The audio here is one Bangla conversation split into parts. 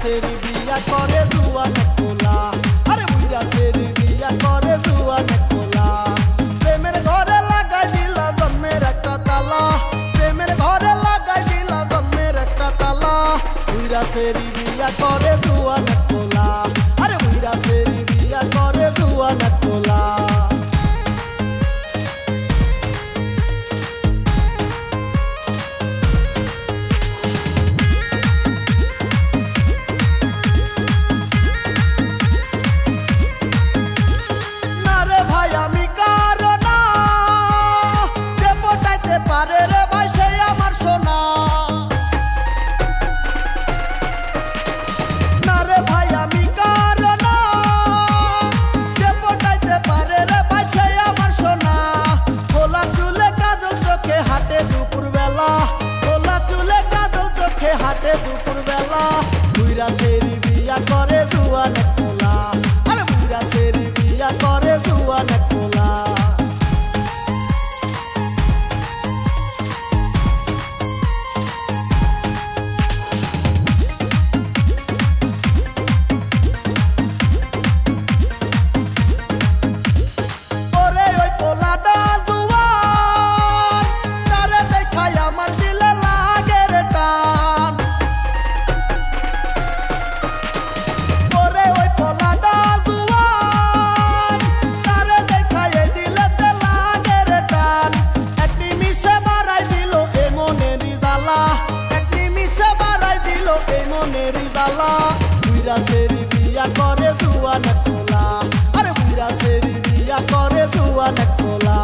সেরি বিয়া করে জুয়ান কোলা, আরে বুইরা সেরি বিয়া করে জুয়ান কোলা। প্রেমের ঘরে লাগাই দিলা জন্মের একটা তালা, প্রেমের ঘরে লাগাই দিলা জন্মের একটা তালা। বুইরা সেরি বিয়া করে জুয়ান কোলা, আরে বুইরা সেরি বিয়া করে জুয়ান কোলা। হাটে দুপুর বেলা বুইরা সেরি বিয়া করে জুয়ান কোলা, আরে বুইরা সেরি বিয়া করে জুয়ান কোলা। বুইরা সেরি বিয়া করে জুয়ান কোলা, আরে বুইরা সেরি বিয়া করে জুয়ান কোলা।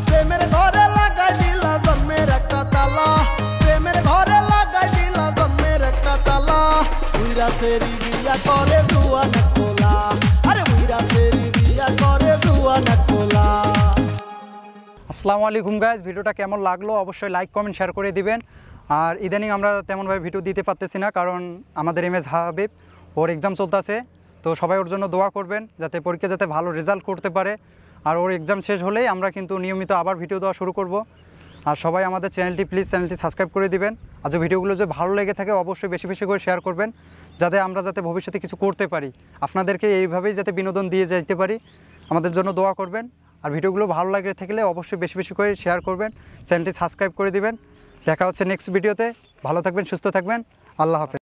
প্রেমের ঘরে লাগাই দিলা জন্মের একটা তালা, প্রেমের ঘরে লাগাই দিলা জন্মের একটা তালা। বুইরা সেরি বিয়া করে জুয়ান কোলা, আরে বুইরা সেরি বিয়া করে জুয়ান কোলা। আসসালামু আলাইকুম গাইস, ভিডিওটা কেমন লাগলো অবশ্যই লাইক কমেন্ট শেয়ার করে দিবেন। আর ইদানিং আমরা তেমনভাবে ভিডিও দিতে পারতেছি না, কারণ আমাদের এমএস হাবিব ওর এক্সাম চলতেছে। তো সবাই ওর জন্য দোয়া করবেন যাতে পরীক্ষা যাতে ভালো রেজাল্ট করতে পারে। আর ওর এক্সাম শেষ হলেই আমরা কিন্তু নিয়মিত আবার ভিডিও দেওয়া শুরু করব। আর সবাই আমাদের চ্যানেলটি সাবস্ক্রাইব করে দিবেন। আর যে ভিডিওগুলো যদি ভালো লেগে থাকে অবশ্যই বেশি বেশি করে শেয়ার করবেন, যাতে আমরা যাতে ভবিষ্যতে কিছু করতে পারি, আপনাদেরকে এইভাবেই যাতে বিনোদন দিয়ে যেতে পারি। আমাদের জন্য দোয়া করবেন। আর ভিডিওগুলো ভালো লাগে থাকলে অবশ্যই বেশি বেশি করে শেয়ার করবেন, চ্যানেলটি সাবস্ক্রাইব করে দিবেন। দেখা হচ্ছে নেক্সট ভিডিওতে। ভালো থাকবেন, সুস্থ থাকবেন, আল্লাহ হাফেজ।